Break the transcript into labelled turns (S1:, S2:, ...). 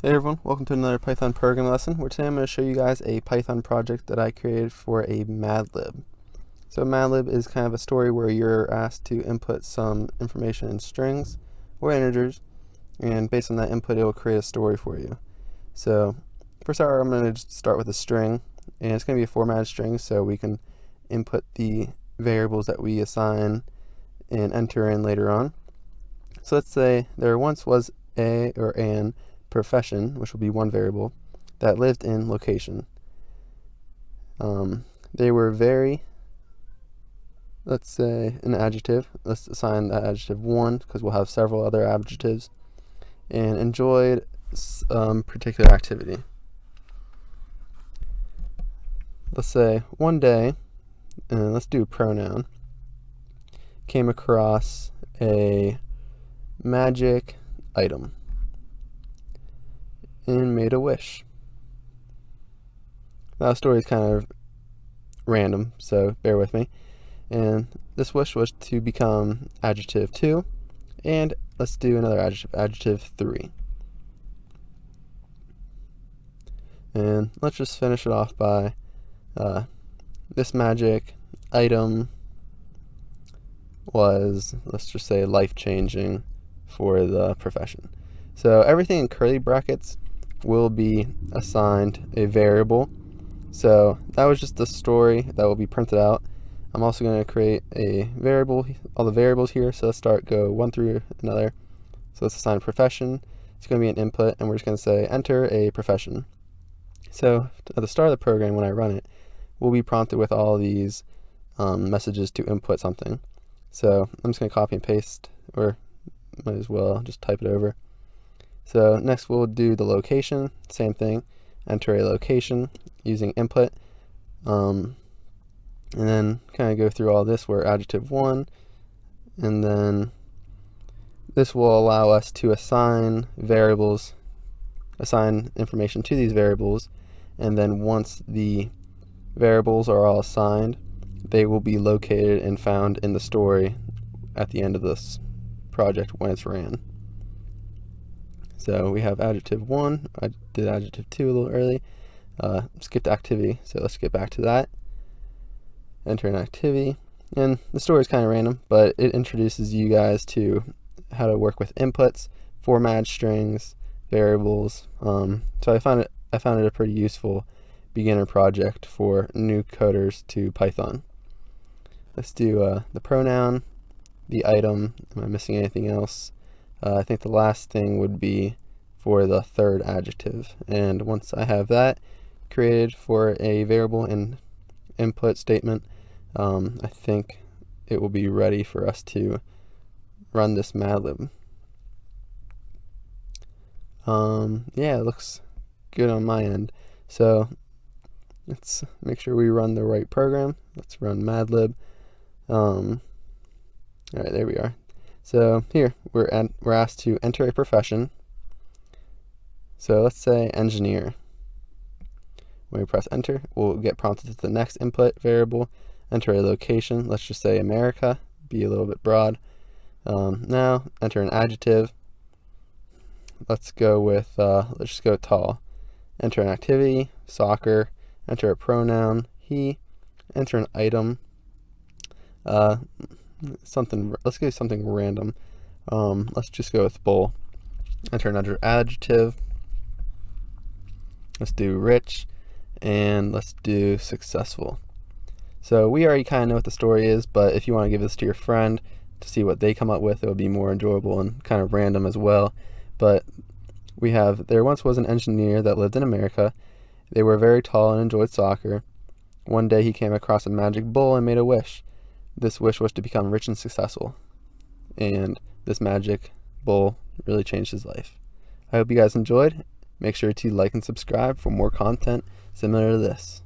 S1: Hey everyone, welcome to another Python programming lesson, where today I'm going to show you guys a Python project that I created for a Madlib. So Madlib is kind of a story where you're asked to input some information in strings or integers, and based on that input it will create a story for you. So for starter, I'm going to just start with a string, and it's going to be a formatted string so we can input the variables that we assign and enter in later on. So let's say there once was a or an profession, which will be one variable, that lived in location. They were very, let's say an adjective, let's assign that adjective 1 because we'll have several other adjectives, and enjoyed particular activity. Let's say one day, and let's do a pronoun, came across a magic item and made a wish. Now the story is kind of random, so bear with me. And this wish was to become adjective 2, and let's do another adjective 3. And let's just finish it off by this magic item was, let's just say, life-changing for the profession. So everything in curly brackets will be assigned a variable. So that was just the story that will be printed out. I'm also going to create a variable, all the variables here. So let's go one through another. So let's assign profession. It's going to be an input, and we're just going to say enter a profession. So at the start of the program, when I run it, we'll be prompted with all these messages to input something. So I'm just going to copy and paste, or might as well just type it over. So next we'll do the location, same thing, enter a location using input, and then kind of go through all this where adjective 1, and then this will allow us to assign variables, assign information to these variables, and then once the variables are all assigned, they will be located and found in the story at the end of this project when it's ran. So we have adjective 1, I did adjective 2 a little early, skipped activity, so let's get back to that. Enter an activity, and the story is kind of random, but it introduces you guys to how to work with inputs, formatted strings, variables. So I found it a pretty useful beginner project for new coders to Python. Let's do the pronoun, the item. Am I missing anything else? I think the last thing would be for the third adjective. And once I have that created for a variable and input statement, I think it will be ready for us to run this Madlib. Yeah, it looks good on my end. So let's make sure we run the right program. Let's run Madlib. All right, there we are. So here we're asked to enter a profession. So let's say engineer. When we press enter, we'll get prompted to the next input variable. Enter a location. Let's just say America. Be a little bit broad. Now enter an adjective. Let's go with let's just go tall. Enter an activity, soccer. Enter a pronoun, he. Enter an item. Let's go something random. Let's just go with bowl. Enter another adjective. Let's do rich, and let's do successful. So we already kind of know what the story is, but if you want to give this to your friend to see what they come up with, it would be more enjoyable and kind of random as well. But we have, there once was an engineer that lived in America. They were very tall and enjoyed soccer. One day he came across a magic bowl and made a wish. This wish was to become rich and successful, and this magic bowl really changed his life. I hope you guys enjoyed. Make sure to like and subscribe for more content similar to this.